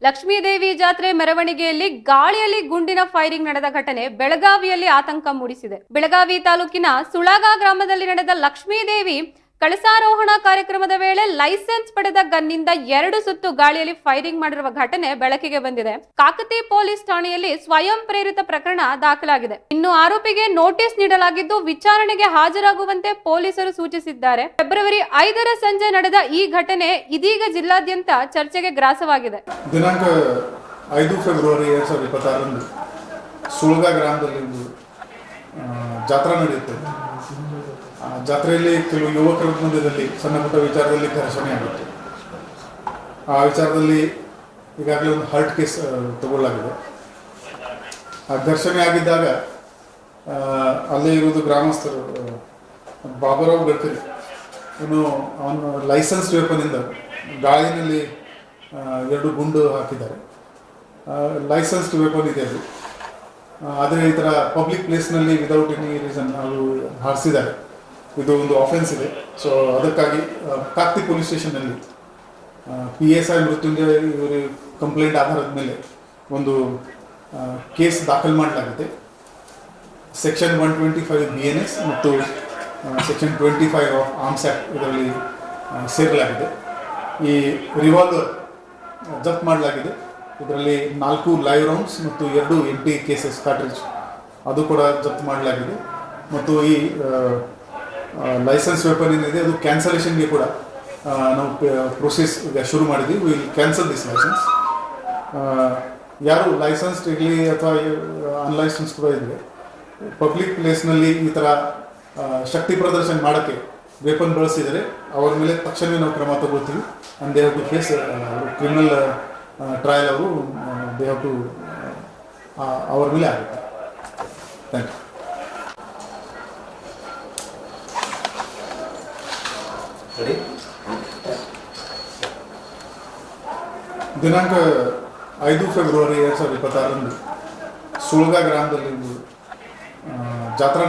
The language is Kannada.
ಲಕ್ಷ್ಮೀದೇವಿ ಜಾತ್ರೆ ಮೆರವಣಿಗೆಯಲ್ಲಿ ಗಾಳಿಯಲ್ಲಿ ಗುಂಡಿನ ಫೈರಿಂಗ್ ನಡೆದ ಘಟನೆ ಬೆಳಗಾವಿಯಲ್ಲಿ ಆತಂಕ ಮೂಡಿಸಿದೆ. ಬೆಳಗಾವಿ ತಾಲೂಕಿನ ಸುಳಗ ಗ್ರಾಮದಲ್ಲಿ ನಡೆದ ಲಕ್ಷ್ಮೀದೇವಿ ಕಳಸಾರೋಹಣ ಕಾರ್ಯಕ್ರಮದ ವೇಳೆ ಲೈಸೆನ್ಸ್ ಪಡೆದ ಗನ್ನಿಂದ 2 ಸುತ್ತು ಗಾಳಿಯಲ್ಲಿ ಫೈರಿಂಗ್ ಮಾಡಿರುವ ಘಟನೆ ಬೆಳಕಿಗೆ ಬಂದಿದೆ. ಕಾಕತಿ ಪೊಲೀಸ್ ಠಾಣೆಯಲ್ಲಿ ಸ್ವಯಂ ಪ್ರೇರಿತ ಪ್ರಕರಣ ದಾಖಲಾಗಿದೆ. ಇನ್ನು ಆರೋಪಿಗೆ ನೋಟಿಸ್ ನೀಡಲಾಗಿದ್ದು ವಿಚಾರಣೆಗೆ ಹಾಜರಾಗುವಂತೆ ಪೊಲೀಸರು ಸೂಚಿಸಿದ್ದಾರೆ. ಫೆಬ್ರವರಿ 5ರ ಸಂಜೆ ನಡೆದ ಈ ಘಟನೆ ಇದೀಗ ಜಿಲ್ಲಾದ್ಯಂತ ಚರ್ಚೆಗೆ ಗ್ರಾಸವಾಗಿದೆ. ದಿನಾಂಕ 5 ಫೆಬ್ರವರಿ 2026 ಸುಳ್ಗ ಗ್ರಾಮದಲ್ಲಿ ಜಾತ್ರಾ ನಡೆಯುತ್ತೆ. ಜಾತ್ರೆಯಲ್ಲಿ ಕೆಲವು ಯುವಕರ ಮಧ್ಯದಲ್ಲಿ ಸಣ್ಣ ಪುಟ್ಟ ವಿಚಾರದಲ್ಲಿ ಘರ್ಷಣೆ ಆಗುತ್ತೆ. ಆ ವಿಚಾರದಲ್ಲಿ ಈಗಾಗಲೇ ಒಂದು ಹರ್ಟ್ ಕೇಸ್ ತಗೊಳ್ಳಲಾಗಿದೆ. ಆ ಘರ್ಷಣೆ ಆಗಿದ್ದಾಗ ಅಲ್ಲೇ ಇರುವುದು ಗ್ರಾಮಸ್ಥರು ಬಾಬುರಾವ್ ಗಡ್ಕರಿ ಇನ್ನು ಅವನು ಲೈಸೆನ್ಸ್ ವೆಪನ್ನಿಂದ ಗಾಳಿನಲ್ಲಿ 2 ಗುಂಡು ಹಾಕಿದ್ದಾರೆ. ಲೈಸೆನ್ಸ್ಡ್ ವೆಪನ್ ಇದೆ ಅದು. ಆದರೆ ಈ ಥರ ಪಬ್ಲಿಕ್ ಪ್ಲೇಸ್ನಲ್ಲಿ ವಿದೌಟ್ ಎನಿ ರೀಸನ್ ಅವರು ಹಾರಿಸಿದ್ದಾರೆ. ಇದು ಒಂದು ಆಫೆನ್ಸ್ ಇದೆ. ಸೊ ಅದಕ್ಕಾಗಿ ಕಾಕ್ತಿ ಪೊಲೀಸ್ ಸ್ಟೇಷನ್ನಲ್ಲಿ PSI ಮೃತ್ಯುಂಜಯ ಇವರು ಕಂಪ್ಲೇಂಟ್ ಆಧಾರದ ಮೇಲೆ ಒಂದು ಕೇಸ್ ದಾಖಲು ಮಾಡಲಾಗಿದೆ. ಸೆಕ್ಷನ್ 125 BNS ಮತ್ತು ಸೆಕ್ಷನ್ 25 ಆಫ್ ಆರ್ಮ್ಸ್ ಆ್ಯಕ್ಟ್ ಇದರಲ್ಲಿ ಸೇರಲಾಗಿದೆ. ಈ ರಿವಾಲ್ವರ್ ಜಪ್ತ್ ಮಾಡಲಾಗಿದೆ. ಇದರಲ್ಲಿ 4 ಲೈವ್ ರೌಂಡ್ಸ್ ಮತ್ತು 2 empty ಕೇಸಸ್ ಕಾರ್ಟ್ರಿಜ್ ಅದು ಕೂಡ ಜಪ್ತ್ ಮಾಡಲಾಗಿದೆ. ಮತ್ತು ಈ ಲೈಸೆನ್ಸ್ ವೆಪನ್ ಏನಿದೆ ಅದು ಕ್ಯಾನ್ಸಲೇಷನ್ಗೆ ಕೂಡ ನಾವು ಪ್ರೊಸೆಸ್ ಈಗ ಶುರು ಮಾಡಿದ್ವಿ. Will cancel this license. ಯಾರು ಲೈಸೆನ್ಸ್ಡ್ ಇರಲಿ ಅಥವಾ ಅನ್ಲೈಸೆನ್ಸ್ ಕೂಡ ಇದ್ದರೆ ಪಬ್ಲಿಕ್ ಪ್ಲೇಸ್ನಲ್ಲಿ ಈ ಥರ ಶಕ್ತಿ ಪ್ರದರ್ಶನ ಮಾಡೋಕ್ಕೆ ವೆಪನ್ ಬಳಸಿದರೆ ಅವರ ಮೇಲೆ ತಕ್ಷಣವೇ ನಾವು ಕ್ರಮ ತಗೊಳ್ತೀವಿ. And they have to face criminal trial ಅವರು ದೇ ಹ್ಯಾವ್ ಟು ಅವ್ರ ಮೇಲೆ ಆಗುತ್ತೆ. Thank you. ದಿನಾಂಕ 5 ಫೆಬ್ರವರಿ 2026 ಸುಳ್ಗ ಗ್ರಾಮದಲ್ಲಿ ಜಾತ್ರಾ